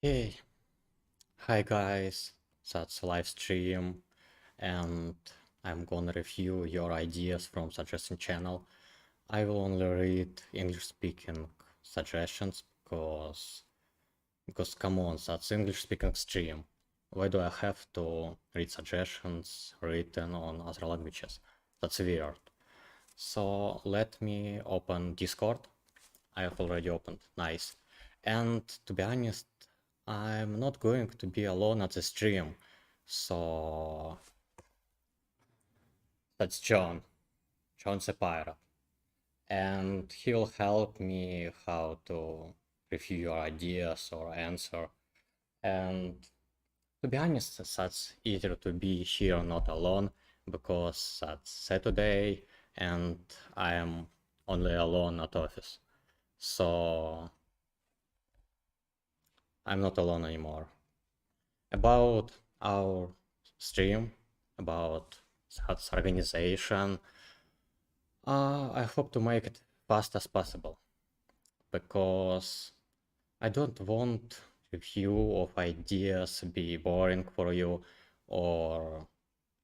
Hey, hi guys, that's a live stream, and I'm gonna review your ideas from suggestion channel. I will only read English speaking suggestions because come on, that's English speaking stream. Why do I have to read suggestions written on other languages? That's weird. So let me open Discord. I have already opened. Nice. And to be honest, I'm not going to be alone at the stream. So that's John. John's a pirate. And he'll help me how to review your ideas or answer. And to be honest, that's easier to be here not alone because that's Saturday and I am only alone at office. So I'm not alone anymore. About our stream, about its organization, I hope to make it fast as possible because I don't want review of ideas be boring for you or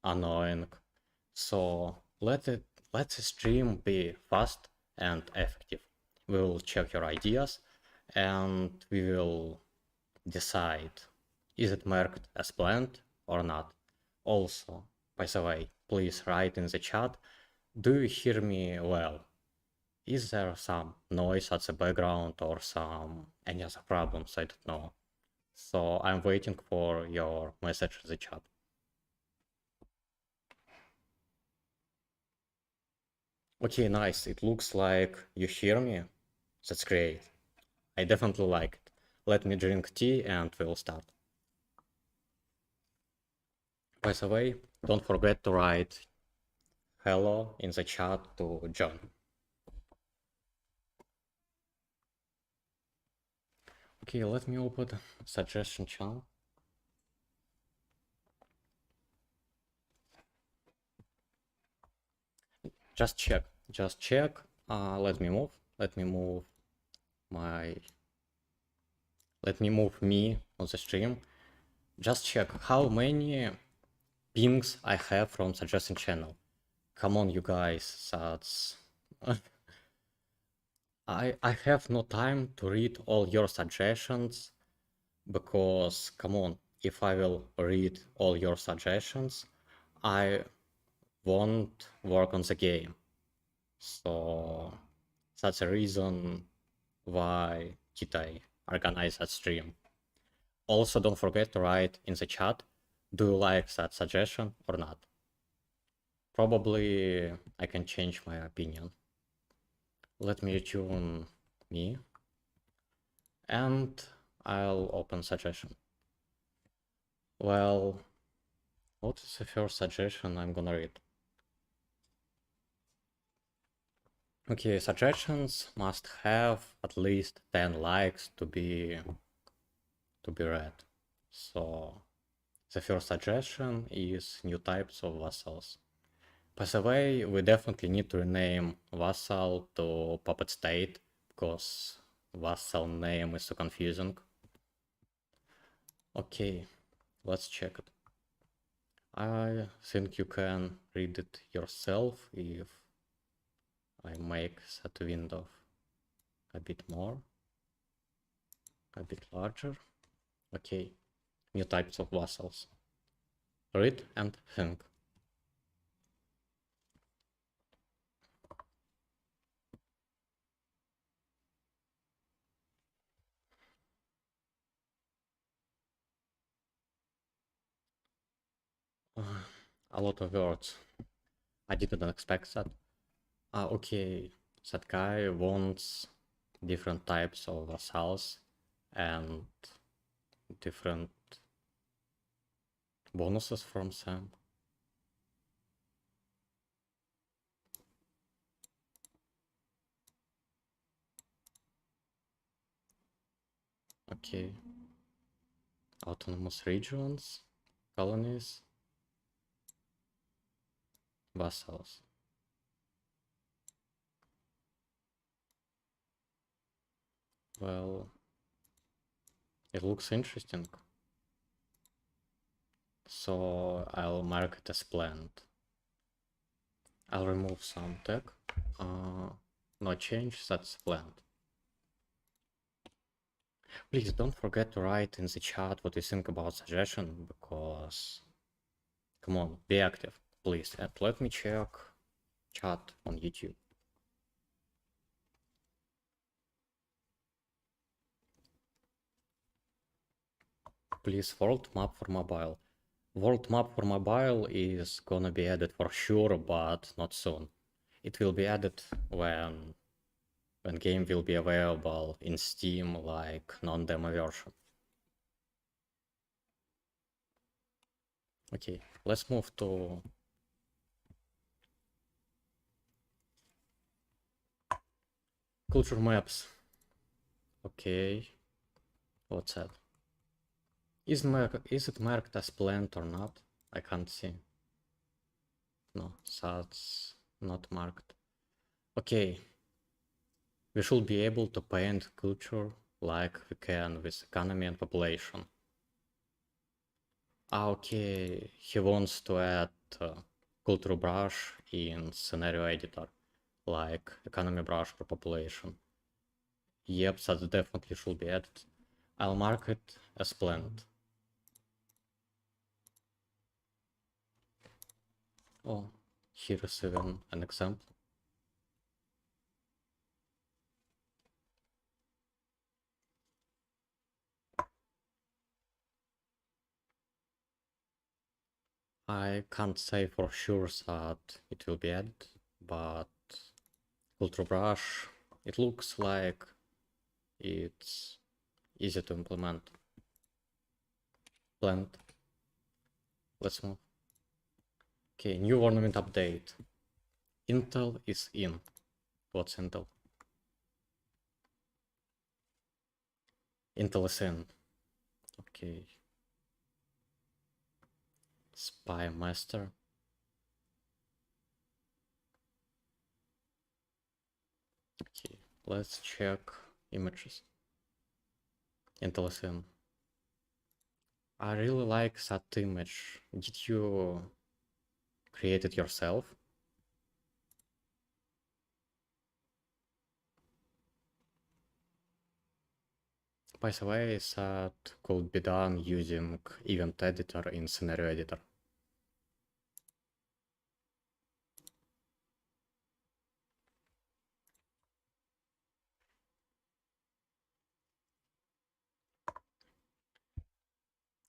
annoying. So let the stream be fast and effective. We will check your ideas and we will decide is it marked as planned or not. Also, by the way, please write in the chat, do you hear me well? Is there some noise at the background or some any other problems? I don't know. So I'm waiting for your message in the chat. Okay, nice. It looks like you hear me. That's great. I definitely like it. Let me drink tea and we'll start. By the way, don't forget to write hello in the chat to John. Okay, let me open suggestion channel. Just check. Let me move. Let me move my. Let me move me on the stream. Just check how many pings I have from suggestion channel. Come on, you guys. That's. I have no time to read all your suggestions because come on, if I will read all your suggestions, I won't work on the game. So that's a reason why did I organize that stream. Also, don't forget to write in the chat, do you like that suggestion or not? Probably I can change my opinion. Let me tune me and I'll open suggestion. Well, what is the first suggestion I'm gonna read? Okay, suggestions must have at least 10 likes to be read. So the first suggestion is new types of vassals. By the way, we definitely need to rename vassal to puppet state because vassal name is so confusing. Okay, let's check it. I think you can read it yourself if I make that window a bit more, a bit larger. Okay, new types of vassals. Read and think. A lot of words. I didn't expect that. Okay, that guy wants different types of vassals and different bonuses from them. Okay, autonomous regions, colonies, vassals. Well, It looks interesting. So I'll mark it as planned. I'll remove some tag. No change, that's planned. Please don't forget to write in the chat what you think about suggestion, because come on, be active, please. And let me check chat on YouTube. Please, world map for mobile. World map for mobile is gonna be added for sure, but not soon. It will be added when game will be available in Steam, like non-demo version. Okay, let's move to culture maps. Okay, what's that? Is it marked as planned or not? I can't see. No, that's not marked. Okay, we should be able to paint culture like we can with economy and population. Okay, he wants to add culture brush in scenario editor, like economy brush for population. Yep, that definitely should be added. I'll mark it as planned. Oh, here is even an example. I can't say for sure that it will be added, but culture brush, it looks like it's easy to implement. Planned. Let's move. Okay, new Warnament update. Intel is in. What's Intel? Intel is in. Okay. Spy master. Okay, let's check images. Intel is in. I really like that image. Did you create it yourself? By the way, that could be done using event editor in scenario editor.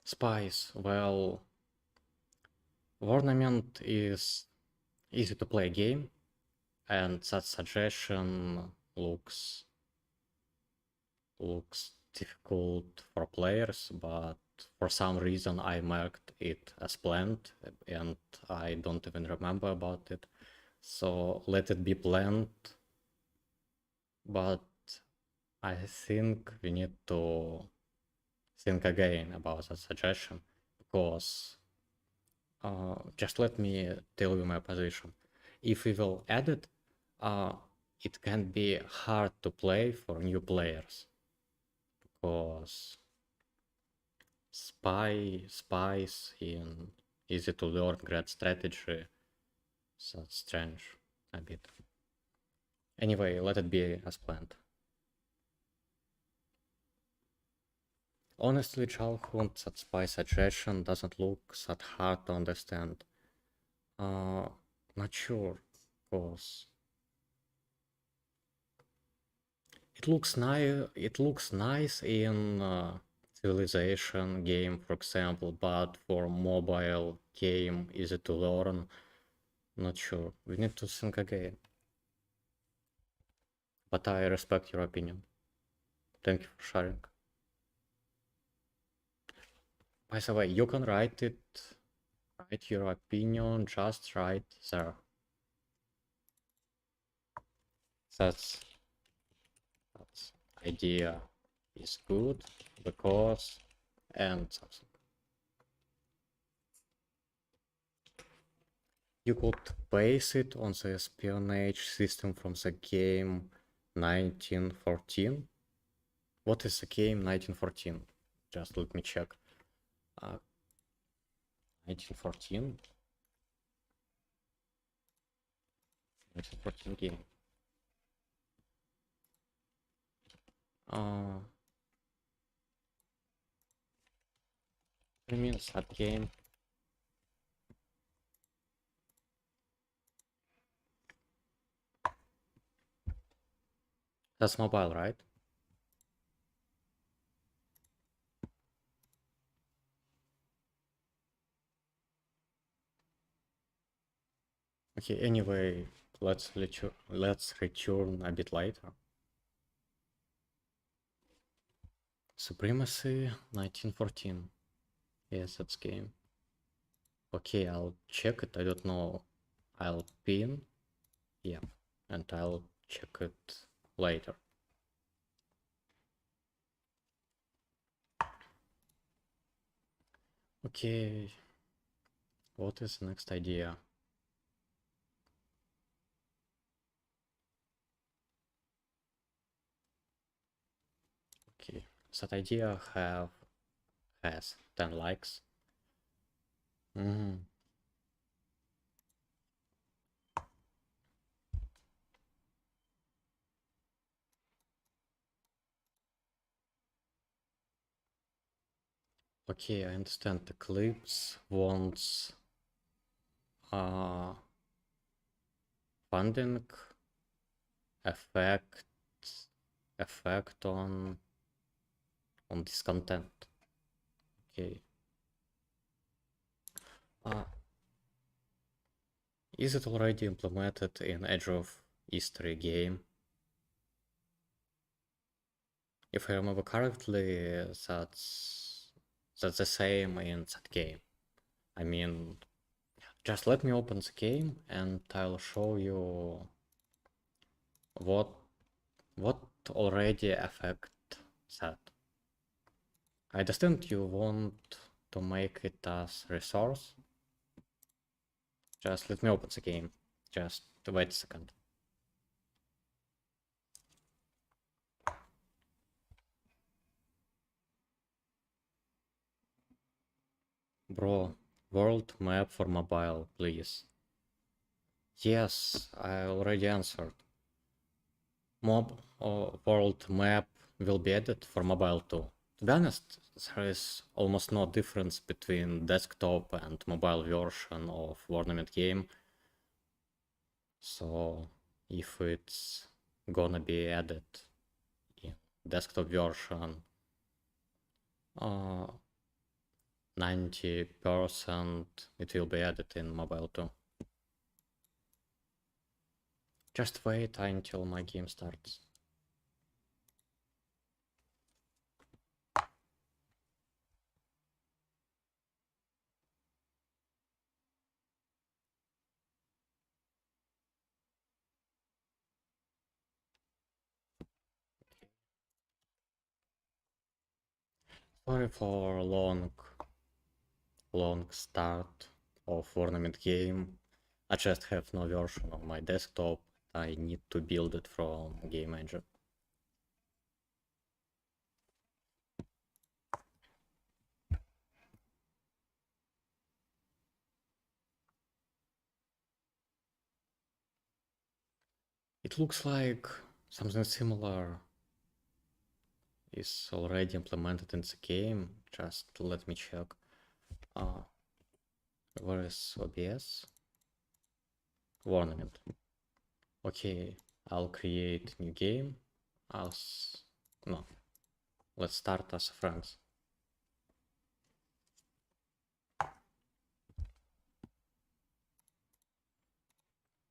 Spies, well, Warnament is easy to play game, and that suggestion looks difficult for players, but for some reason I marked it as planned and I don't even remember about it. So let it be planned, but I think we need to think again about that suggestion, because just let me tell you my position. If we will add it, it can be hard to play for new players, because spies in easy to learn great strategy, that's strange a bit. Anyway, let it be as planned. Honestly, childhood, that spy suggestion doesn't look that hard to understand. Not sure, cause it looks nice in civilization game, for example, but for mobile game, easy to learn, not sure. We need to think again. But I respect your opinion. Thank you for sharing. By the way, you can write your opinion just right there. That's idea is good because and something. You could base it on the espionage system from the game 1914. What is the game 1914? Just let me check. 1914. 1914 game. I mean, sad game. That's mobile, right? Okay, anyway, let's return a bit later. Supremacy 1914. Yes, that's game. Okay, I'll check it. I don't know. I'll pin. Yeah, and I'll check it later. Okay, what is the next idea? Okay, that idea has 10 likes. Okay, I understand. Eclipse wants funding effect on this content. Okay. Is it already implemented in Edge of History game? If I remember correctly, that's the same in that game. I mean, just let me open the game and I'll show you what already affect that. I understand you want to make it as resource. Just let me open the game. Just wait a second. Bro, world map for mobile, please. Yes, I already answered. Mob or world map will be added for mobile too. To be honest, there is almost no difference between desktop and mobile version of Warnament game. So if it's gonna be added in desktop version, 90% it will be added in mobile too. Just wait until my game starts. Sorry for long start of Warnament game. I just have no version on my desktop. I need to build it from game engine. It looks like something similar is already implemented in the game. Just let me check. Where is OBS? Warnament. Okay, I'll create new game as no. Let's start as friends.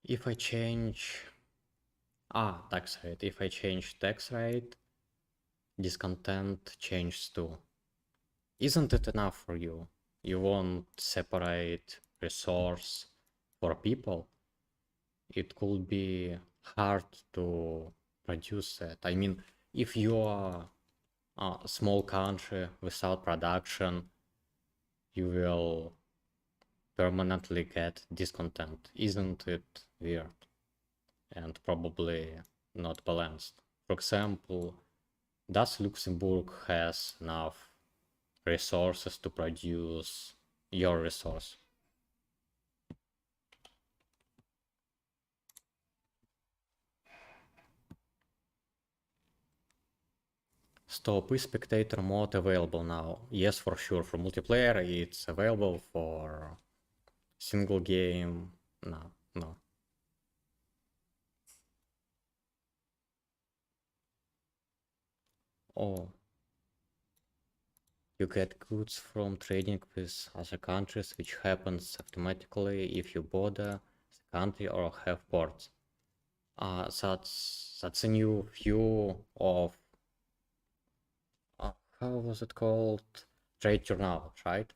If I change tax rate. If I change tax rate, this content changes too. Isn't it enough for you? You want separate resource for people? It could be hard to produce that. I mean, if you are a small country without production, you will permanently get this content. Isn't it weird? And probably not balanced. For example, does Luxembourg has enough resources to produce your resource. Stop, is spectator mode available now? Yes, for sure. For multiplayer, it's available. For single game, no. Oh, you get goods from trading with other countries, which happens automatically if you border the country or have ports. That's a new view of how was it called? Trade journal, right?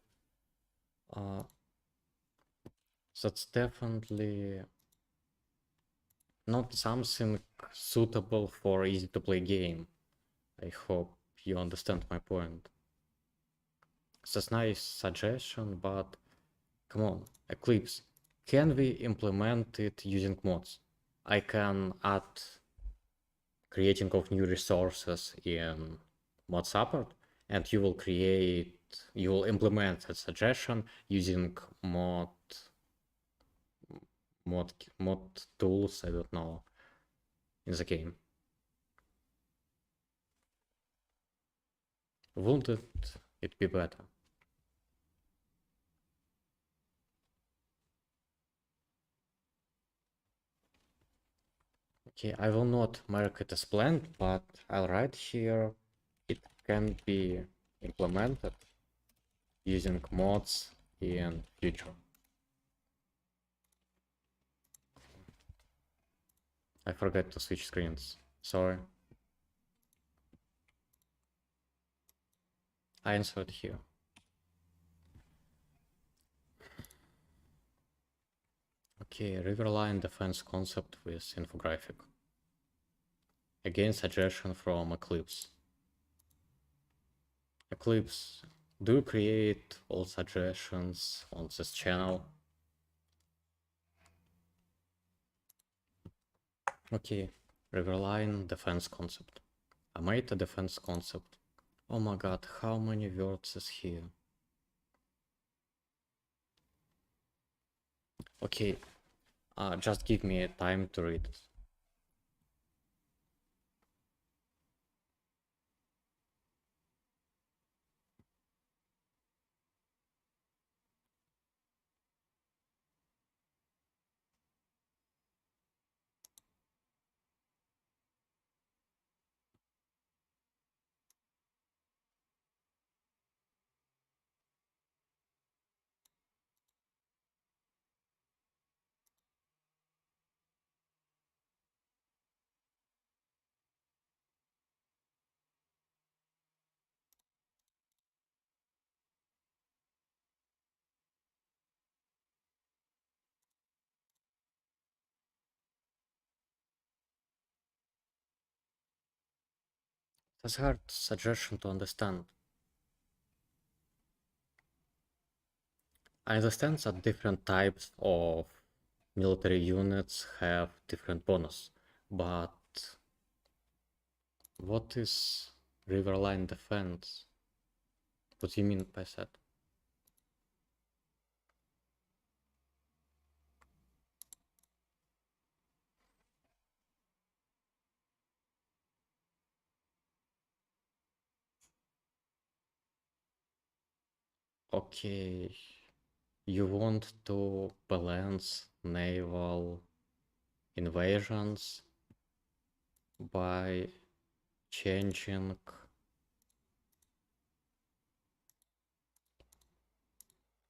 That's definitely not something suitable for easy to play game. I hope you understand my point. It's a nice suggestion, but come on, Eclipse, can we implement it using mods? I can add creating of new resources in mod support, and you will implement that suggestion using mod tools, I don't know, in the game. Wouldn't it be better? Okay, I will not mark it as planned, but I'll write here it can be implemented using mods in future. I forgot to switch screens, sorry. I insert here. Okay, Riverline defense concept with infographic. Again, suggestion from Eclipse. Eclipse, do you create all suggestions on this channel? Okay, Riverline defense concept. I made a defense concept. Oh my god, how many words is here? Okay, just give me time to read it. That's a hard suggestion to understand. I understand that different types of military units have different bonus, but what is Riverline defense? What do you mean by that? Okay, you want to balance naval invasions by changing.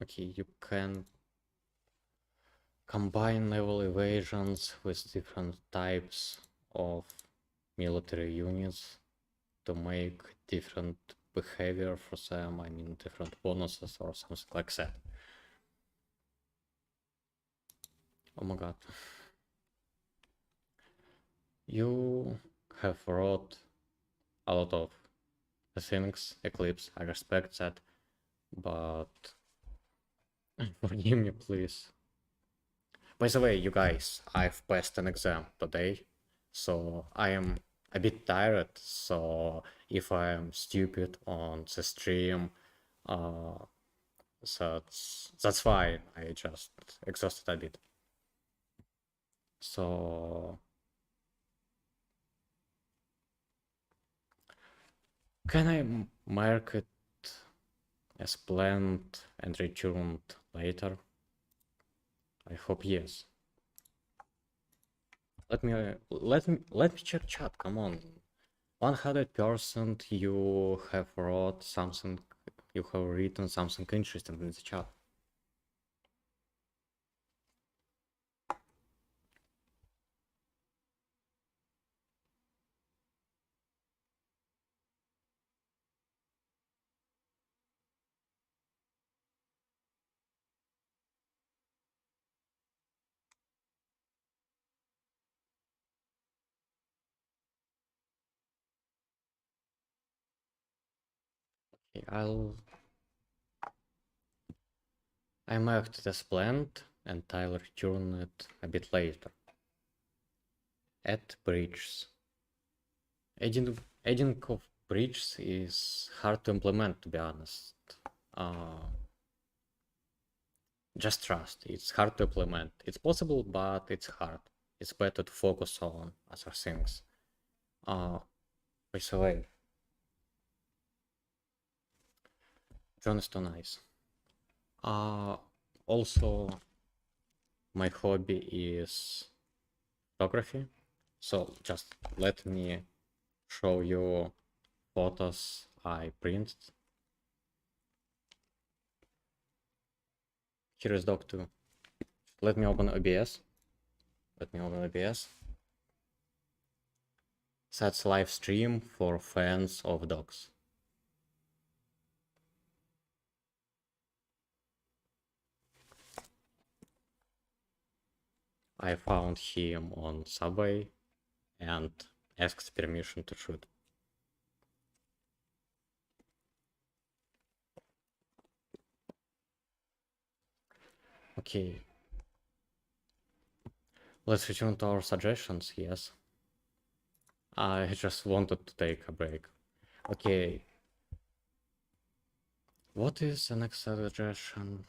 Okay, you can combine naval invasions with different types of military units to make different behavior for them, I mean different bonuses or something like that. Oh my god. You have wrote a lot of things, Eclipse, I respect that, but forgive me please. By the way, you guys, I've passed an exam today, so I am a bit tired, so if I am stupid on the stream, That's why I just exhausted a bit. So can I mark it as planned and returned later? I hope yes. Let me check chat. Come on, 100% you have wrote something. You have written something interesting in the chat. Okay, I marked it as planned and I'll return it a bit later. Add bridges. Adding of bridges is hard to implement, to be honest. Just trust, it's hard to implement. It's possible, but it's hard. It's better to focus on other things. By the way, John is too nice. Also, my hobby is photography. So just let me show you photos I printed. Here is Doc 2. Let me open OBS. That's live stream for fans of dogs. I found him on Subway and asked permission to shoot. Okay. Let's return to our suggestions, yes. I just wanted to take a break. Okay. What is the next suggestion?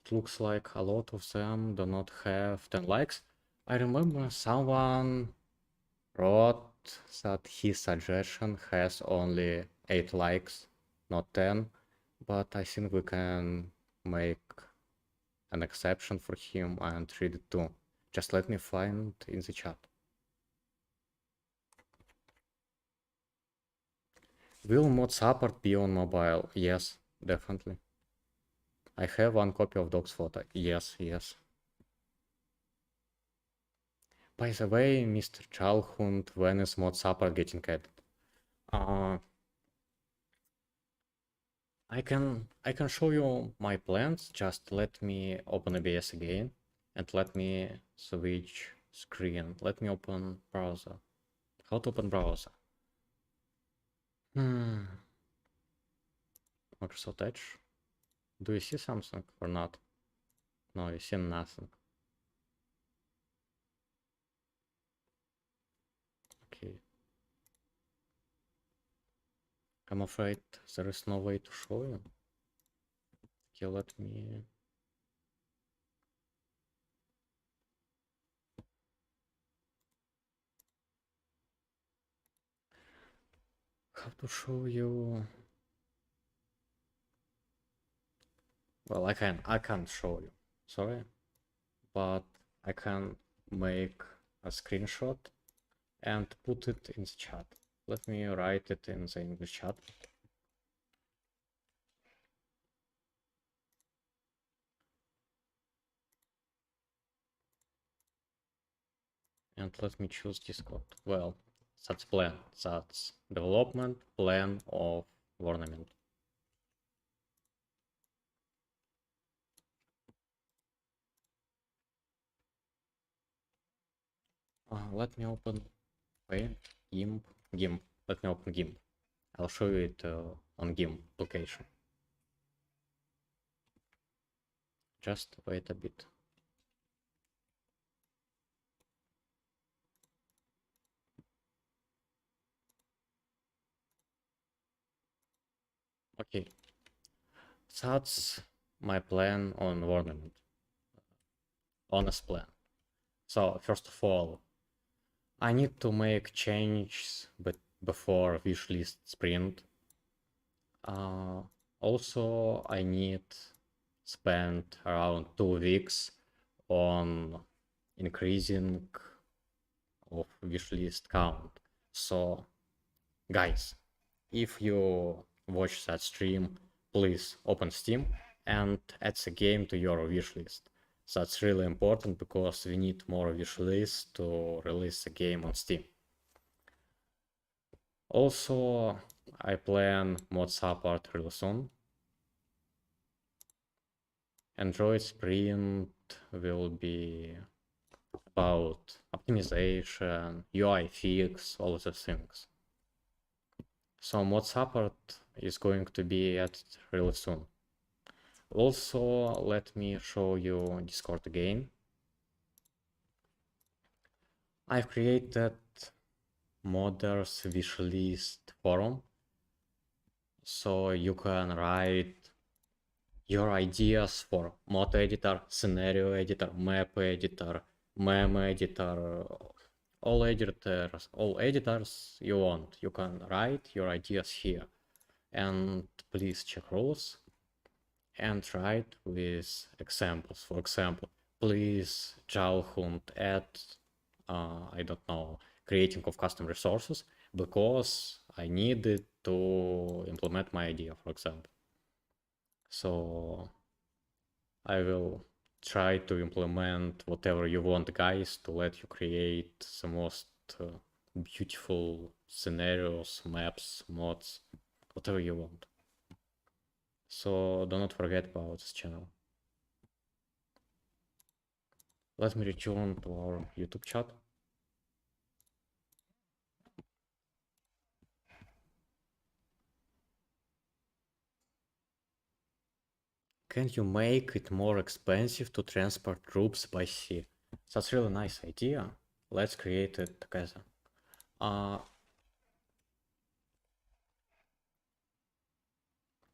It looks like a lot of them do not have 10 likes. I remember someone wrote that his suggestion has only 8 likes, not 10, but I think we can make an exception for him and read it too. Just let me find in the chat. Will mod support be on mobile? Yes, definitely. I have one copy of Dog's photo. Yes. By the way, Mr. Chalhund, when is mod support getting added? I can show you my plans. Just let me open OBS again and let me switch screen. Let me open browser. How to open browser? Microsoft Edge. Do you see something or not? No, you see nothing. Okay. I'm afraid there is no way to show you. Okay, let me... How to show you... Well, I can't show you, sorry. But I can make a screenshot and put it in the chat. Let me write it in the English chat. And let me choose Discord. Well, that's plan. That's development plan of Warnament. Let me open GIMP. Let me open GIMP. I'll show you it on GIMP application. Just wait a bit. Okay, that's my plan on Warnament. Honest plan. So first of all, I need to make changes but before wishlist sprint. Also, I need spend around 2 weeks on increasing of wishlist count. So, guys, if you watch that stream, please open Steam and add the game to your wishlist. That's really important because we need more wishlists to release the game on Steam. Also, I plan mod support real soon. Android sprint will be about optimization, UI fix, all of those things. So mod support is going to be added really soon. Also, let me show you Discord again. I've created modders wishlist forum, so you can write your ideas for mod editor, scenario editor, map editor, meme editor, all editors you want. You can write your ideas here, and please check rules and write with examples. For example, please Jalhunt add, I don't know, creating of custom resources because I needed to implement my idea, for example. So I will try to implement whatever you want, guys, to let you create the most beautiful scenarios, maps, mods, whatever you want. So do not forget about this channel. Let me return to our YouTube chat. Can you make it more expensive to transport troops by sea? That's really nice idea. Let's create it together.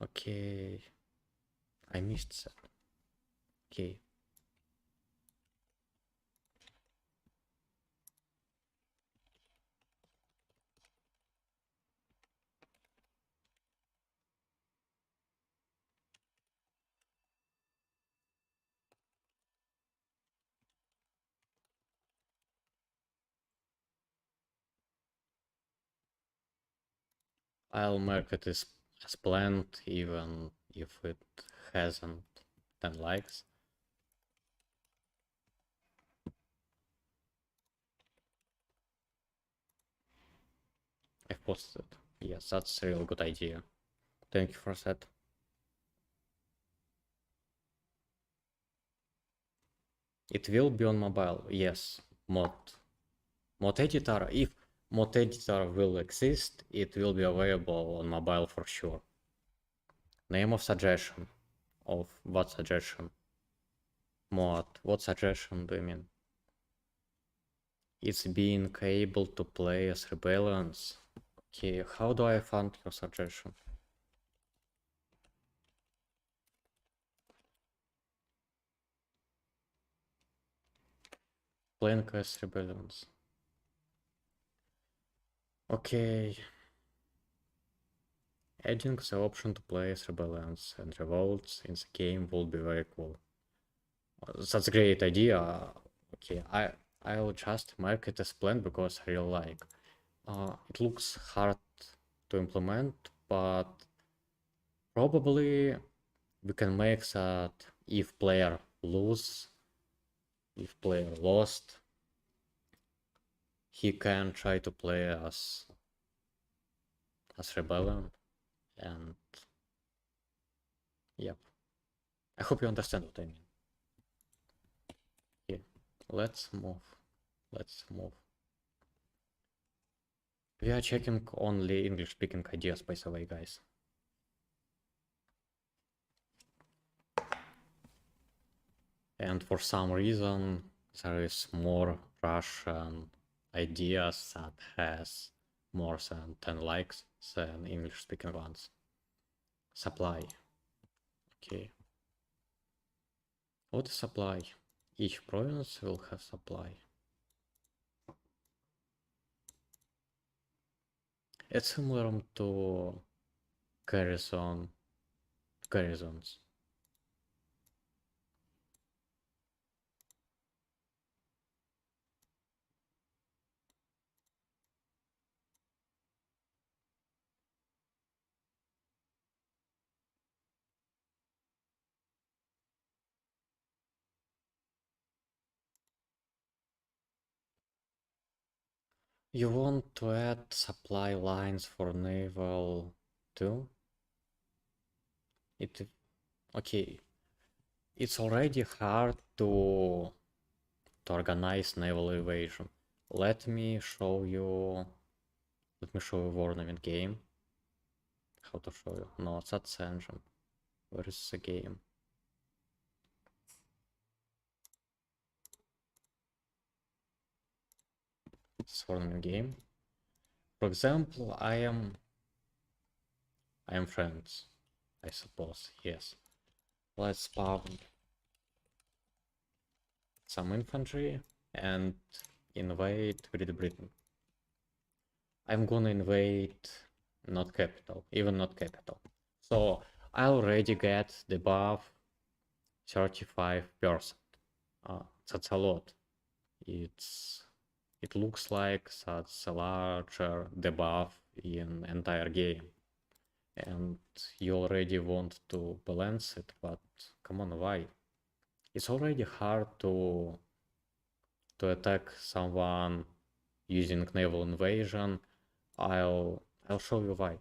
Okay. I missed that. Okay. I'll mark it as planned even if it hasn't 10 likes. I've posted. Yes, that's a real good idea. Thank you for that. It will be on mobile. Yes, mod editor. If mod editor will exist, it will be available on mobile for sure. Name of suggestion. Of what suggestion? Mod. What suggestion do you mean? It's being able to play as rebellions. Okay, how do I find your suggestion? Playing as rebellions. Okay. Adding the option to play as rebellions and revolts in the game will be very cool. That's a great idea. Okay, I'll just mark it as planned because I really like. It looks hard to implement, but probably we can make that if player lost, he can try to play as rebellion, and yep. I hope you understand what I mean. Yeah, let's move. We are checking only English-speaking ideas, by the way, guys. And for some reason, there is more Russian ideas that has more than 10 likes than English-speaking ones. Supply. Okay. What is supply? Each province will have supply. It's similar to garrisons. You want to add supply lines for naval too? Okay. It's already hard to organize naval invasion. Let me show you Warnament game. How to show you? No, that's engine. Where is the game? It's Warnament game. For example, I am friends, I suppose. Yes. Let's spawn some infantry and invade Great Britain. I'm gonna invade not capital, even not capital. So I already get the buff 35%. That's a lot. It looks like that's a larger debuff in entire game. And you already want to balance it, but come on, why? It's already hard to attack someone using naval invasion. I'll show you why.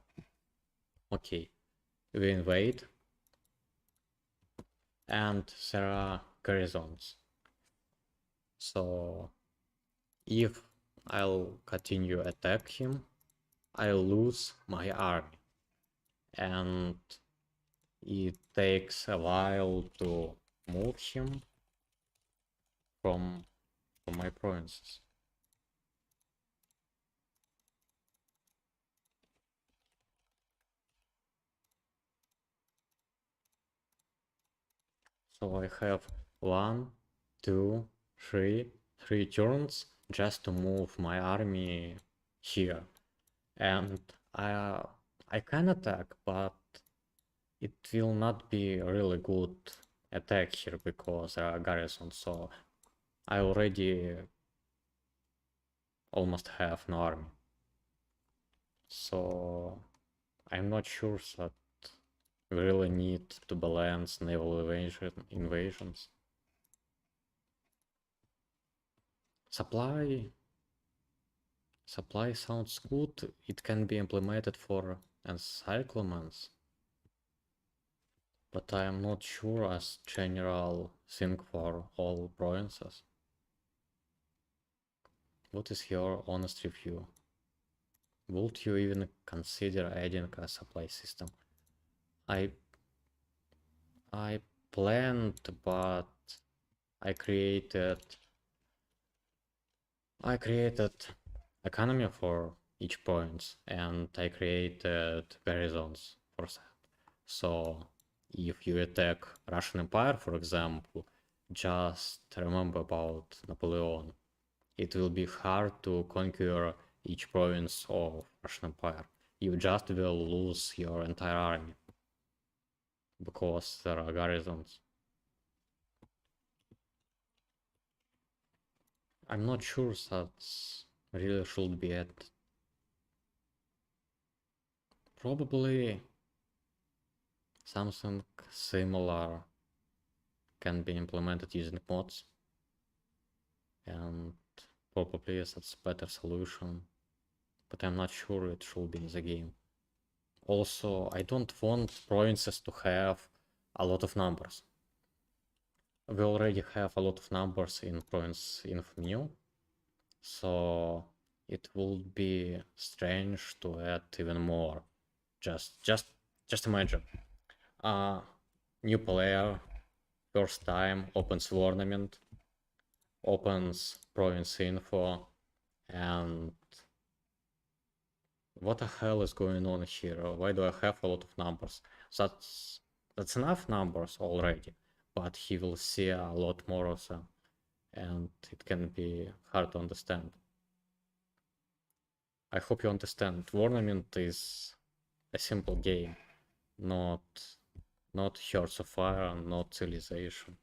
Okay, we invade, and there are garrisons. So if I'll continue attack him, I'll lose my army, and it takes a while to move him from my provinces. So I have 1, 2, 3 turns just to move my army here, and I can attack, but it will not be a really good attack here because there are garrisons. So I already almost have no army. So I'm not sure that we really need to balance naval invasions. Supply sounds good. It can be implemented for encyclements, but I am not sure as general thing for all provinces. What is your honest review? Would you even consider adding a supply system? I planned, but I created economy for each point, and I created garrisons for that. So if you attack Russian Empire, for example, just remember about Napoleon. It will be hard to conquer each province of Russian Empire. You just will lose your entire army because there are garrisons. I'm not sure that really should be added. Probably something similar can be implemented using mods, and probably that's a better solution, but I'm not sure it should be in the game. Also, I don't want provinces to have a lot of numbers. We already have a lot of numbers in province info menu, so it would be strange to add even more. Just imagine, new player, first time, opens Warnament, opens province info, and what the hell is going on here? Why do I have a lot of numbers? that's enough numbers already, but he will see a lot more of them, and it can be hard to understand. I hope you understand. Warnament is a simple game, not Hearts of Fire, not Civilization.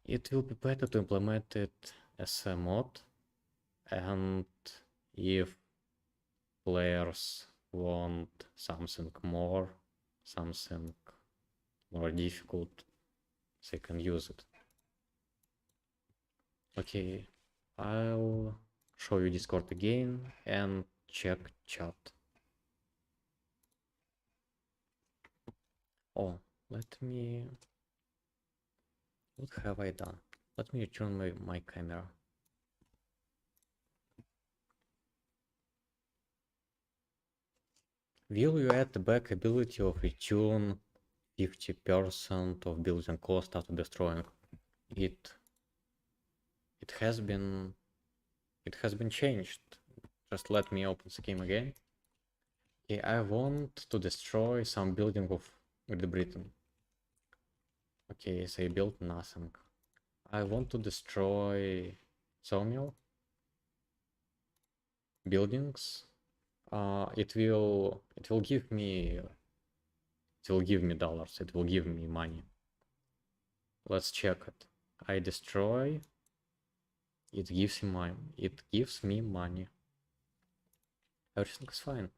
It will be better to implement it as a mod, and if players want something more difficult, they can use it. Okay, I'll show you Discord again and check chat. Oh, let me... What have I done? Let me return my camera. Will you add the back ability of return 50% of building cost after destroying? It has been changed. Just let me open the game again. Okay, I want to destroy some building of Great Britain. Okay, they built nothing. I want to destroy sawmill buildings. It will give me dollars. It will give me money. Let's check it. I destroy. It gives me money. Everything is fine.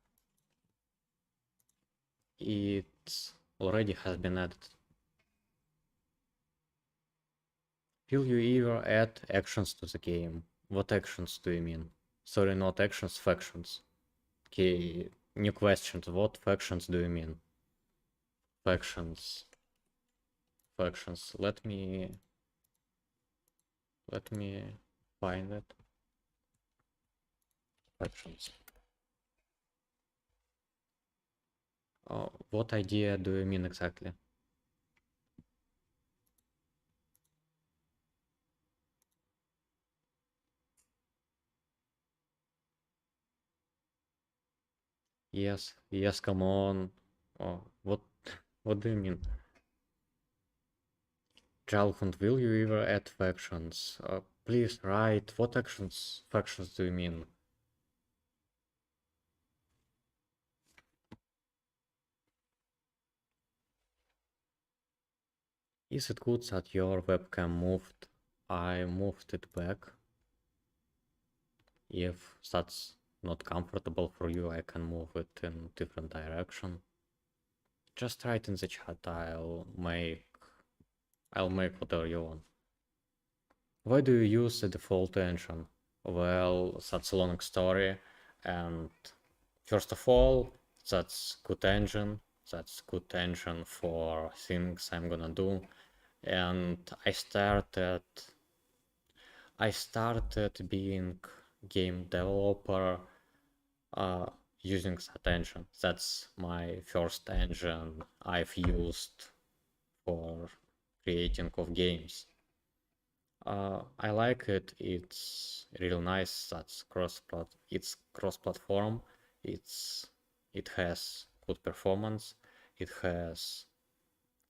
It already has been added. Will you ever add actions to the game? What actions do you mean? Sorry, not actions, factions. Okay, new question. What factions do you mean? Factions. Let me find it. Factions. What idea do you mean exactly? Yes, come on. Oh, what do you mean? Jalhund, will you ever add factions? Please write, what factions do you mean? Is it good that your webcam moved? I moved it back. If that's not comfortable for you, I can move it in different direction. Just write in the chat, I'll make whatever you want. Why do you use the default engine? Well, that's a long story, and first of all, that's good engine. That's good engine for things I'm gonna do. And I started being game developer using that engine. That's my first engine I've used for creating of games. I like it. It's real nice. That's cross-platform. It has good performance. It has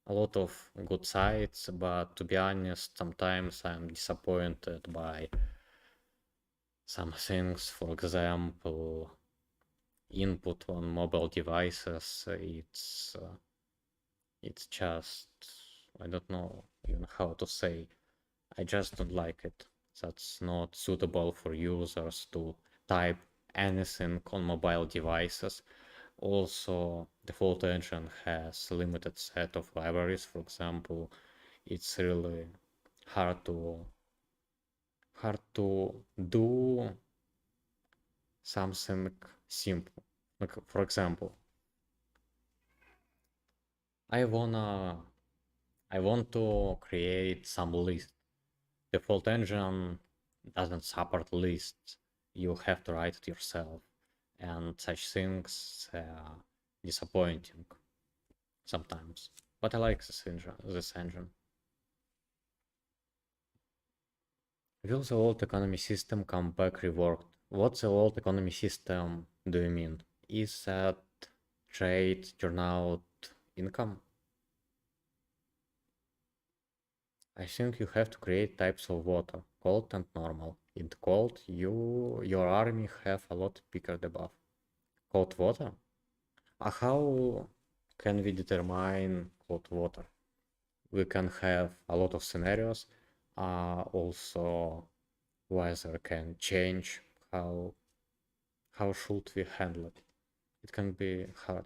a lot of good sides, but to be honest, sometimes I'm disappointed by some things. For example, input on mobile devices. It's just, I don't know even how to say. I just don't like it. That's not suitable for users to type anything on mobile devices. Also, default engine has a limited set of libraries. For example, it's really hard to do something simple. Like, for example, I want to create some list. Default engine doesn't support lists. You have to write it yourself, and such things are disappointing sometimes. But I like this engine. Will the old economy system come back reworked? What the old economy system do you mean? Is that trade turnout income. I think you have to create types of water, cold and normal. In cold, your army have a lot bigger debuff. Cold water? How can we determine cold water? We can have a lot of scenarios. Also, weather can change. How should we handle it? It can be hard.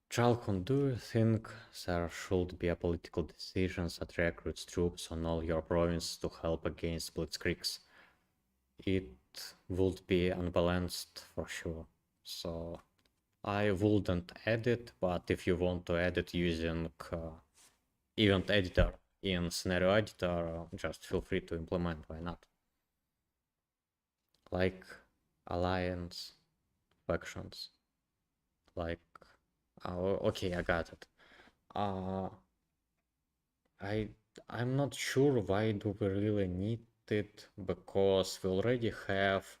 Chalcon, do you think there should be a political decisions that recruits troops on all your provinces to help against blitzkriegs? It would be unbalanced for sure. So I wouldn't add it, but if you want to add it using event editor in scenario editor, just feel free to implement, why not? Like alliance factions, like okay, I got it. I'm not sure why do we really need it, because we already have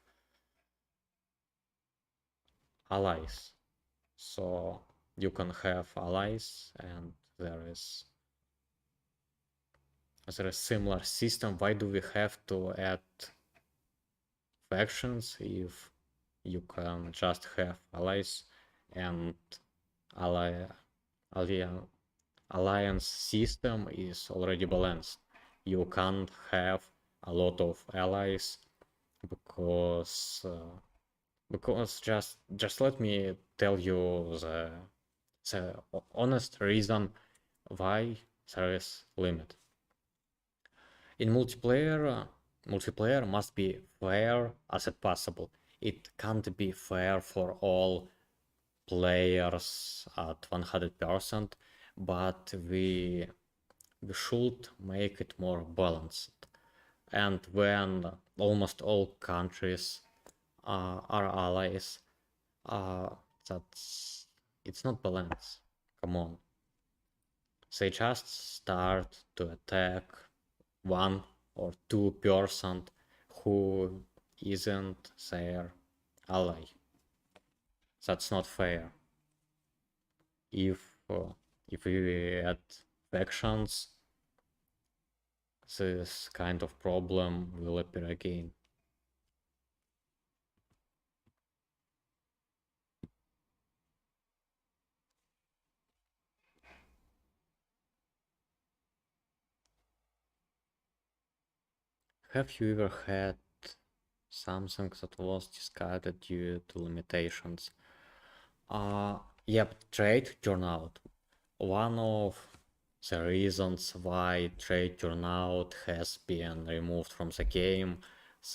allies. So you can have allies and there is similar system. Why do we have to add factions if you can just have allies and alliance system is already balanced? You can't have a lot of allies because just let me tell you the honest reason why there is limit. In multiplayer must be fair as it possible. It can't be fair for all players at 100%, but we should make it more balanced. And when almost all countries are allies, it's not balanced. Come on. They just start to attack 1 or 2% who isn't their ally. That's not fair. If we add factions, this kind of problem will appear again. Have you ever had something that was discarded due to limitations? Yep, trade turnout. One of the reasons why trade turnout has been removed from the game,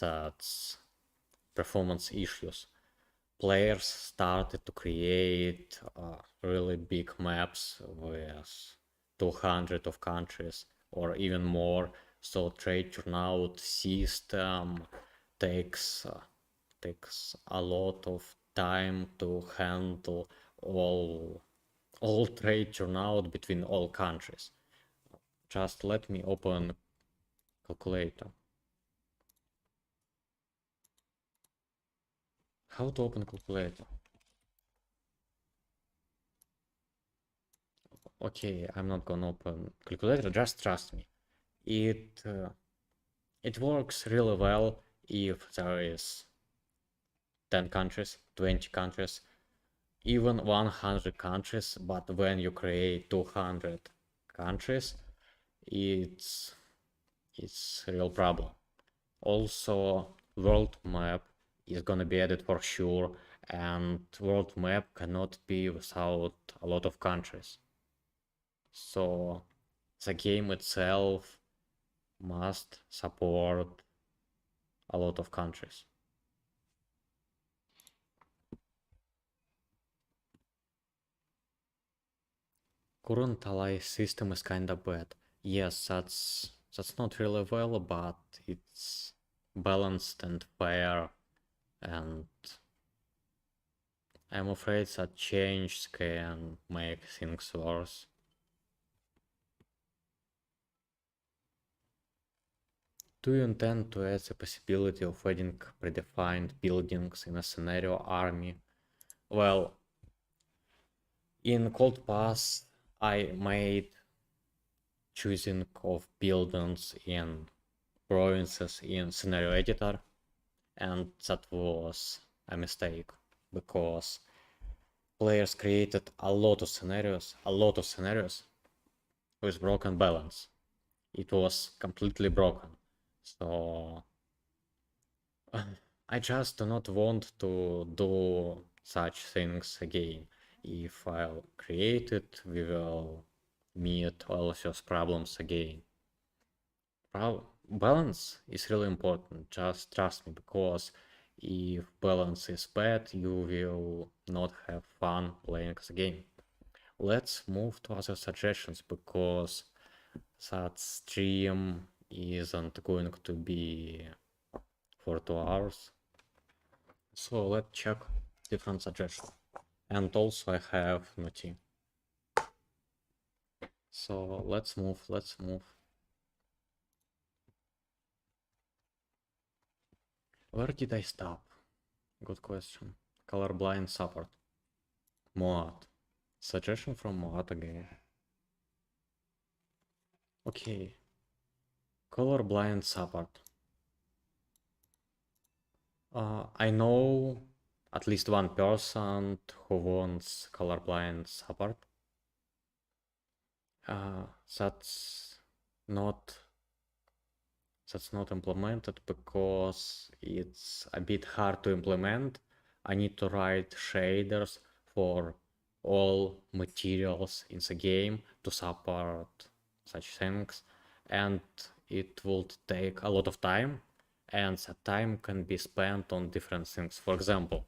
that's performance issues. Players started to create really big maps with 200 of countries or even more, so trade turnout system takes a lot of time to handle all trade turnout between all countries. Just let me open calculator. How to open calculator? Okay, I'm not gonna open calculator, just trust me. It works really well if there is 10 countries, 20 countries, even 100 countries, but when you create 200 countries, it's a real problem. Also, world map is gonna be added for sure, and world map cannot be without a lot of countries. So the game itself must support a lot of countries. Current ally system is kinda bad. Yes, that's not really well, but it's balanced and fair, and I'm afraid that change can make things worse. Do you intend to add the possibility of adding predefined buildings in a scenario army? Well, in Cold Pass, I made choosing of buildings in provinces in scenario editor, and that was a mistake because players created a lot of scenarios with broken balance. It was completely broken. So I just do not want to do such things again. If I'll create it, we will meet all of those problems again. Balance is really important, just trust me, because if balance is bad, you will not have fun playing the game. Let's move to other suggestions, because that stream isn't going to be for 2 hours. So let's check different suggestions. And also I have Noti. So let's move. Where did I stop? Good question. Colorblind support. Moat. Suggestion from Moat again. Okay. Colorblind support. I know at least one person who wants colorblind support. That's not implemented because it's a bit hard to implement. I need to write shaders for all materials in the game to support such things, and it would take a lot of time, and that time can be spent on different things. For example,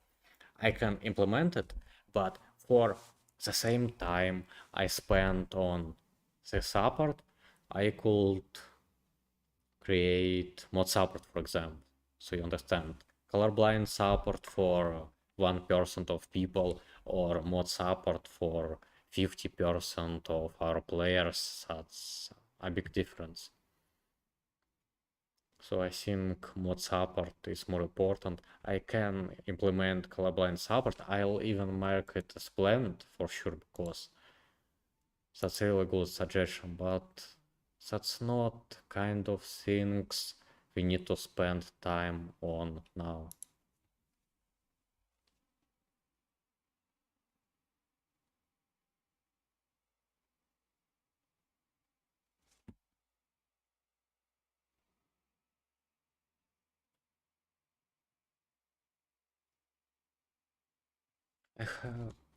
I can implement it, but for the same time I spent on the support, I could create mod support, for example. So you understand, colorblind support for 1% of people or mod support for 50% of our players, that's a big difference. So I think mod support is more important. I can implement colorblind support. I'll even make it as planned for sure, because that's a really good suggestion, but that's not kind of things we need to spend time on now.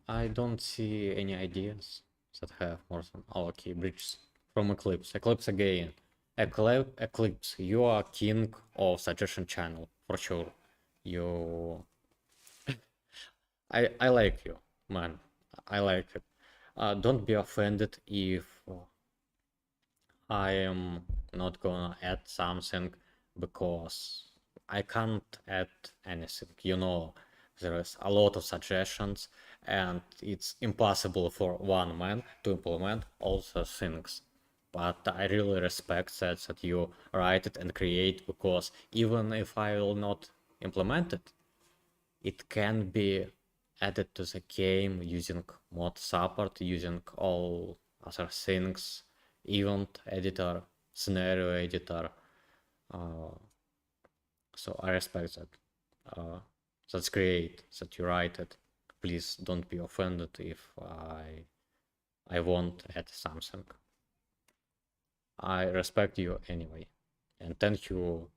I don't see any ideas that have more than okay, bridges from Eclipse. Eclipse again. Eclipse, you are king of suggestion channel for sure. You, I like you, man. I like it. Don't be offended if I am not gonna add something, because I can't add anything. You know, there is a lot of suggestions, and it's impossible for one man to implement all the things. But I really respect that you write it and create, because even if I will not implement it, it can be added to the game using mod support, using all other things, event editor, scenario editor. So I respect that. That's great that you write it. Please don't be offended if I won't add something. I respect you anyway, and thank you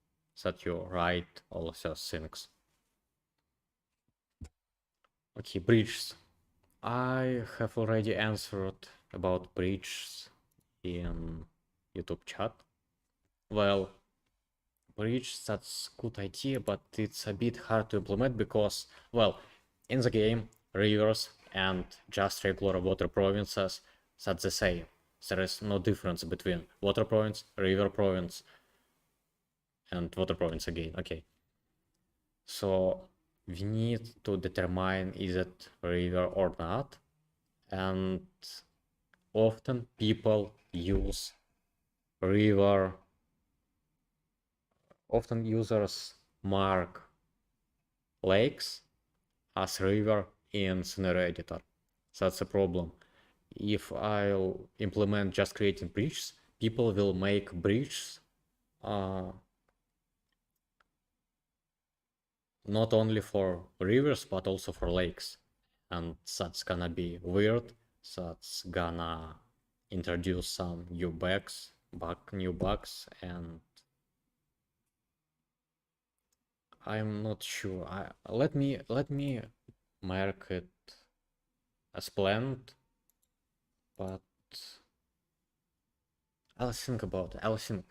that you write all of those things. Okay, bridges. I have already answered about bridges in YouTube chat. Well, bridge, that's good idea, but it's a bit hard to implement because, well, in the game, rivers and just regular water provinces, that's the same. There is no difference between water province, river province, and water province again. Okay. So we need to determine is it river or not, and often people use river Often users mark lakes as river in scenario editor. That's a problem. If I'll implement just creating bridges, people will make bridges not only for rivers but also for lakes, and that's gonna be weird. That's gonna introduce some new bugs, and I'm not sure. Let me mark it as planned, but I'll think about it. I'll think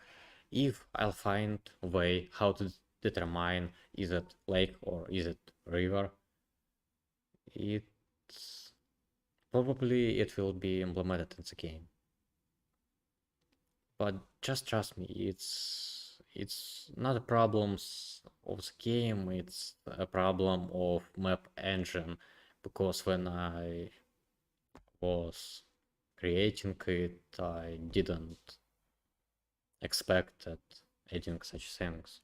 if I'll find a way how to determine is it lake or is it river. It's probably it will be implemented in the game, but just trust me, it's not a problem of the game, it's a problem of map engine, because when I was creating it, I didn't expect adding such things.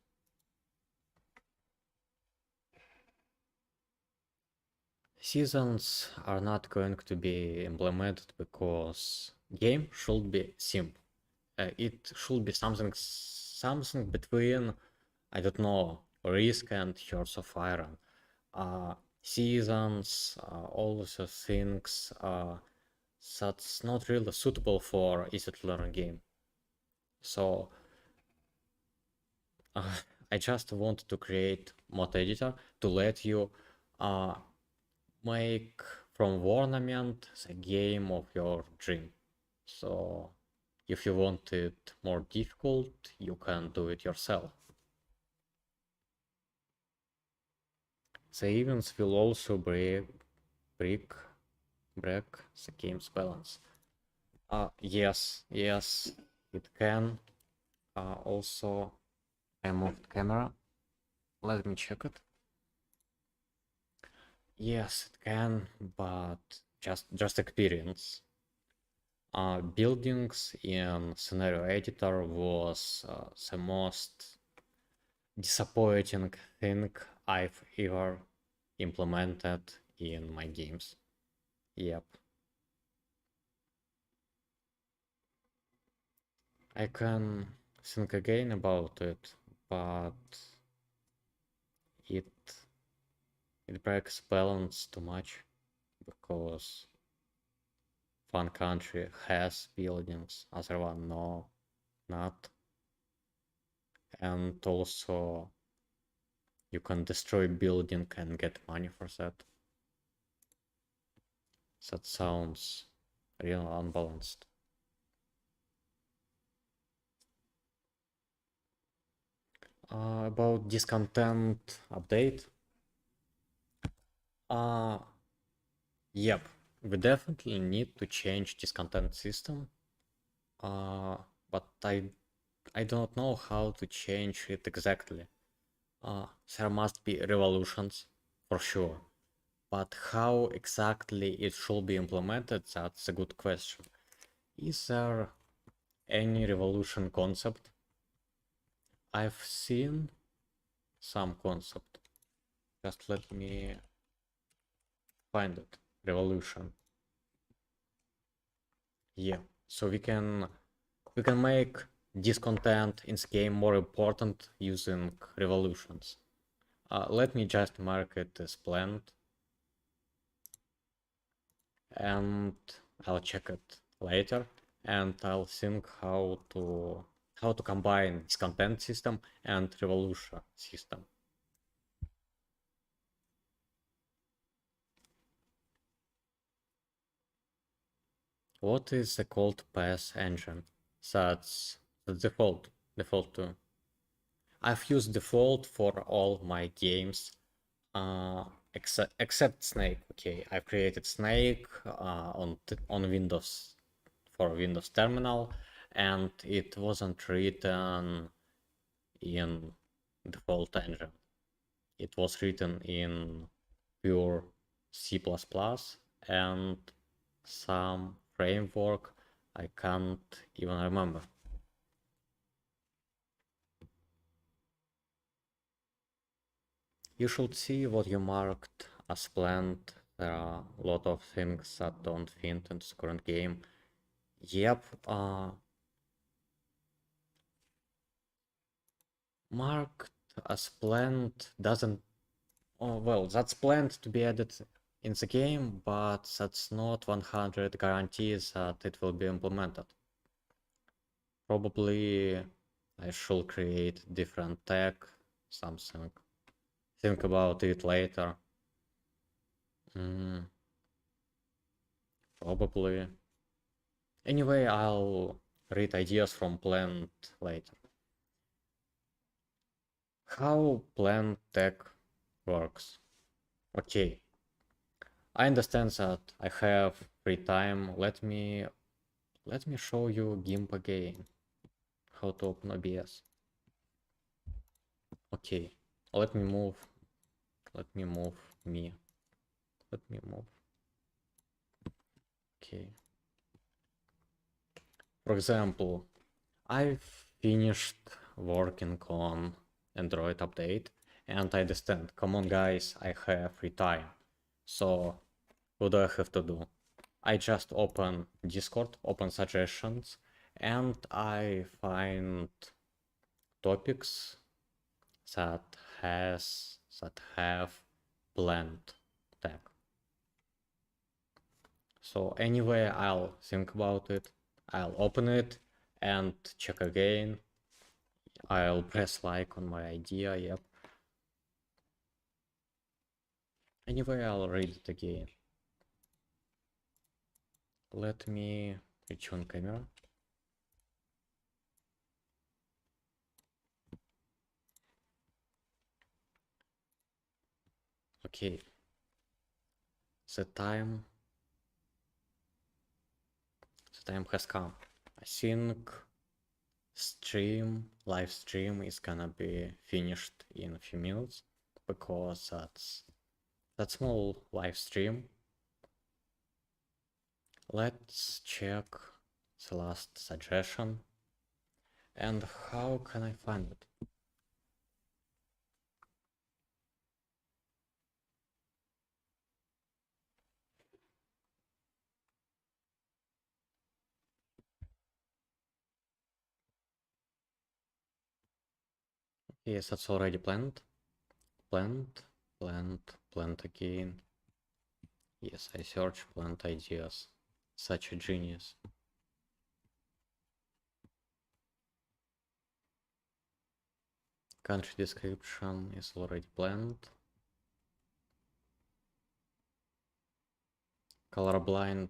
Seasons are not going to be implemented because game should be simple. It should be something between, I don't know, Risk and Hearts of Iron. Seasons, all the things that's not really suitable for easy to learn game. So I just wanted to create mod editor to let you make from Warnament the game of your dream. So if you want it more difficult, you can do it yourself. The events will also break the game's balance. Yes, it can. Also, I moved camera. Let me check it. Yes, it can, but just experience. Buildings in scenario editor was the most disappointing thing I've ever implemented in my games. Yep. I can think again about it, but it breaks balance too much, because one country has buildings, other one not, and also you can destroy building and get money for that. That sounds real unbalanced. About discontent update. Yep, we definitely need to change discontent system. But I don't know how to change it exactly. There must be revolutions for sure, but how exactly it should be implemented, that's a good question. Is there any revolution concept? I've seen some concept. Just let me find it. Revolution. Yeah. So we can make discontent in the game more important using revolutions. Let me just mark it as planned, and I'll check it later, and I'll think how to combine discontent system and revolution system. What is the cold pass engine? That's the default too. I've used default for all my games, except Snake. Okay, I've created Snake on Windows for Windows Terminal, and it wasn't written in default engine. It was written in pure C++ and some framework I can't even remember. You should see what you marked as planned. There are a lot of things that don't fit into the current game. Yep, marked as planned doesn't... Oh, well, that's planned to be added in the game, but that's not 100 guarantees that it will be implemented. Probably I should create different tag, something. Think about it later. Probably. Anyway, I'll read ideas from planned later. How planned tag works. Okay. I understand that I have free time. Let me show you GIMP again. How to open OBS. Okay. Let me move me. Let me move. Okay. For example, I've finished working on Android update and I understand, come on guys, I have free time. So what do I have to do? I just open Discord, open suggestions, and I find topics that have blend tag. So anyway, I'll think about it, I'll open it and check again. I'll press like on my idea, yep. Anyway, I'll read it again. Let me retune camera. Okay. The time has come. I think live stream is gonna be finished in a few minutes because that's small live stream. Let's check the last suggestion. And how can I find it? Yes, that's already planned. Planned again. Yes, I search planned ideas. Such a genius. Country description is already planned. Colorblind,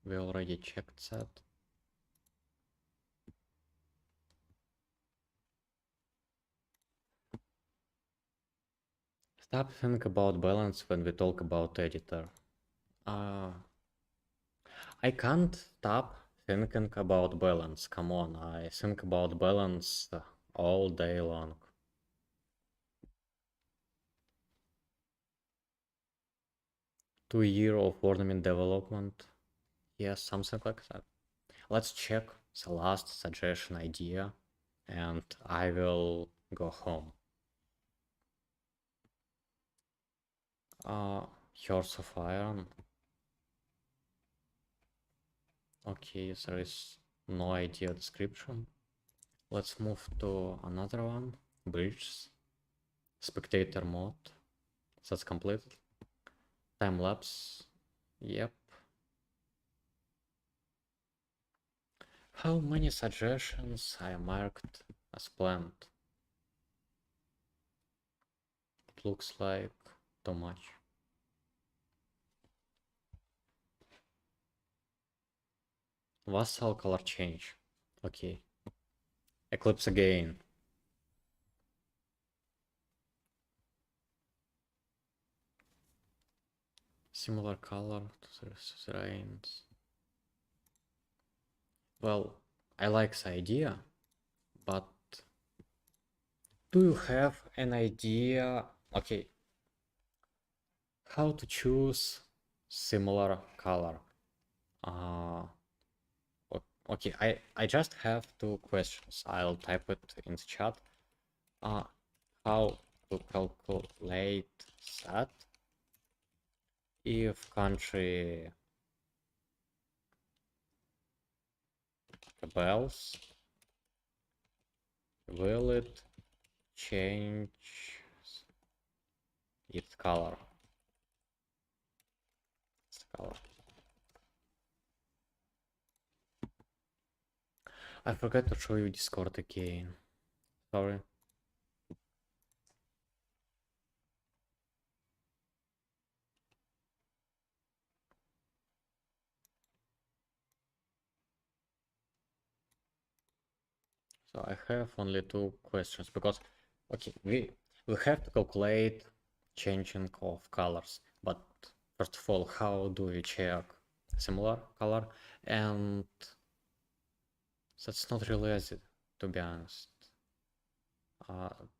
we already checked that. Stop thinking about balance when we talk about editor. I can't stop thinking about balance. Come on, I think about balance all day long. Two-year of Warnament development. Yes, something like that. Let's check the last suggestion idea and I will go home. Horse of Iron. Okay, there is no idea description. Let's move to another one. Bridges. Spectator mode. That's completed. Time lapse. Yep. How many suggestions I marked as planned? It looks like too much. Vassal color change. Okay. Eclipse again. Similar color to the reins. Well, I like the idea, but do you have an idea? Okay. How to choose similar color? Okay, I just have two questions. I'll type it in the chat. How to calculate that if country rebels, will it change its color? I forgot to show you Discord again. Sorry. So I have only two questions because okay, we have to calculate changing of colors, but first of all, how do we check similar color? And that's not really easy, to be honest.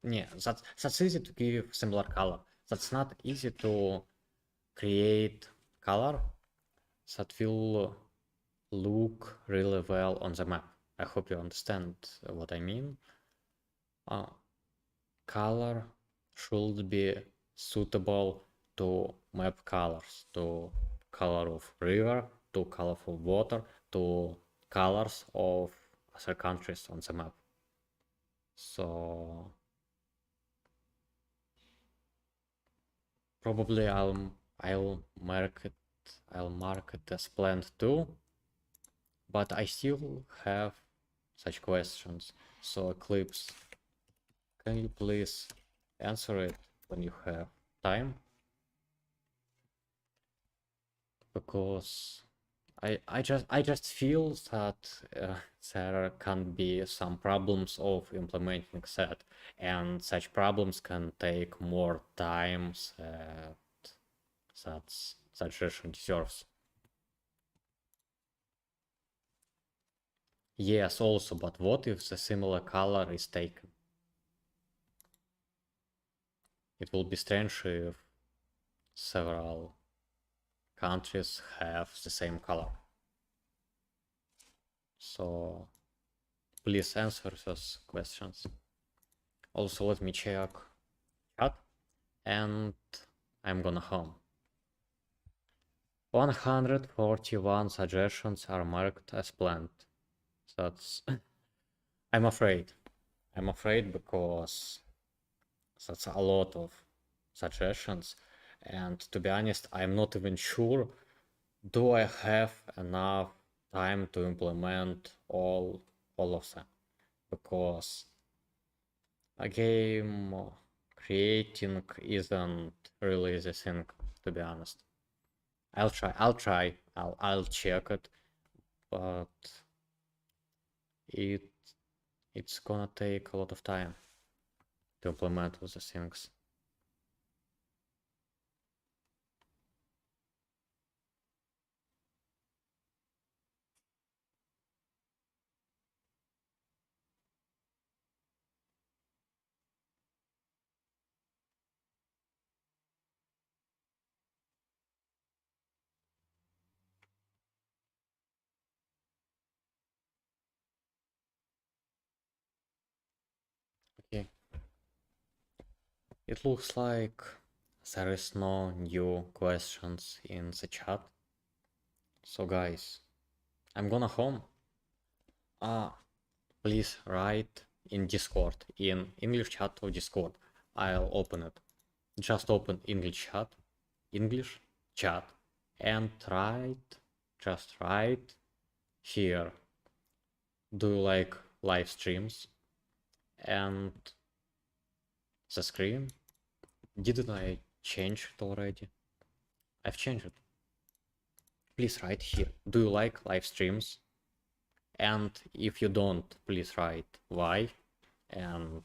Yeah, that's easy to give similar color. That's not easy to create color that will look really well on the map. I hope you understand what I mean. Color should be suitable to map colors, to color of river, to color of water, to colors of other countries on the map. So probably I'll mark it as planned too, but I still have such questions. So Eclipse, can you please answer it when you have time? Because I just feel that there can be some problems of implementing that, and such problems can take more time that suggestion deserves. Yes, also, but what if the similar color is taken? It will be strange if several countries have the same color. So please answer those questions. Also, let me check chat, and I'm gonna home. 141 suggestions are marked as planned. That's I'm afraid. I'm afraid because that's a lot of suggestions, and to be honest, I'm not even sure do I have enough time to implement all of them, because a game creating isn't really the thing, to be honest. I'll try, I'll check it, but it's gonna take a lot of time to implement all the things. Okay. It looks like there is no new questions in the chat. So guys, I'm gonna home. Please write in Discord, in English chat or Discord. I'll open it. Just open English chat, and just write here. Do you like live streams? And the screen. Didn't I change it already? I've changed it. Please write here. Do you like live streams? And if you don't, please write why. And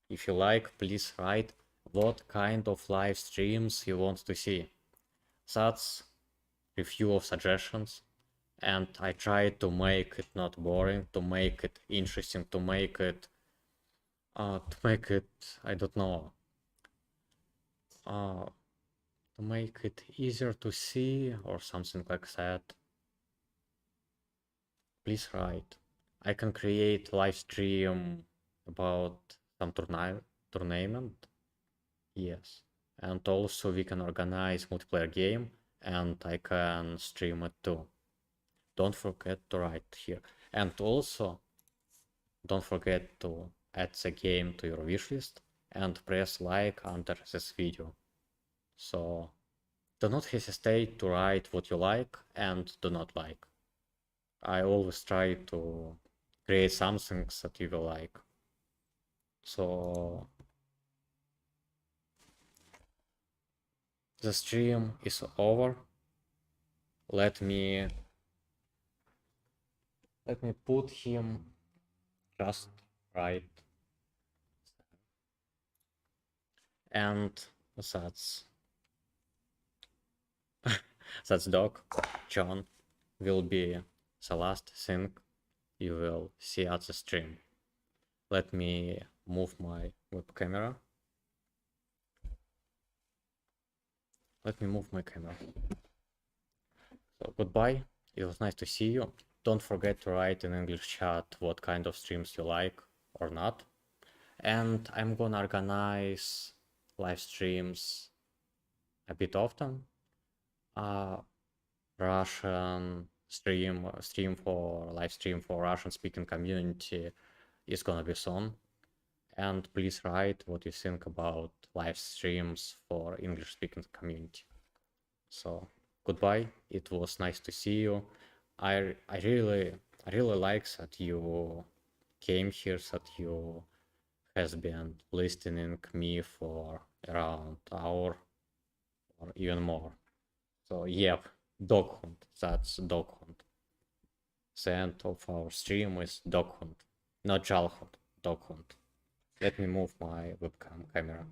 if you like, please write what kind of live streams you want to see. That's review of suggestions. And I try to make it not boring, to make it interesting, to make it I don't know, to make it easier to see or something like that. Please write. I can create live stream about some tournament. Yes. And also we can organize multiplayer game and I can stream it too. Don't forget to write here. And also don't forget to add the game to your wishlist and press like under this video. So do not hesitate to write what you like and do not like. I always try to create something that you will like. So the stream is over. Let me put him just right. And that's dog John will be the last thing you will see at the stream. Let me move my web camera. Let me move my camera. So goodbye. It was nice to see you. Don't forget to write in English chat what kind of streams you like or not. And I'm gonna organize live streams a bit often. Russian stream for live stream for Russian speaking community is gonna be soon. And please write what you think about live streams for English speaking community. So goodbye. It was nice to see you. I really like that you came here, that you has been listening me for around an hour or even more. So yeah, dog hunt. That's dog hunt. The end of our stream is dog hunt, not jal hunt. Dog hunt. Let me move my webcam camera.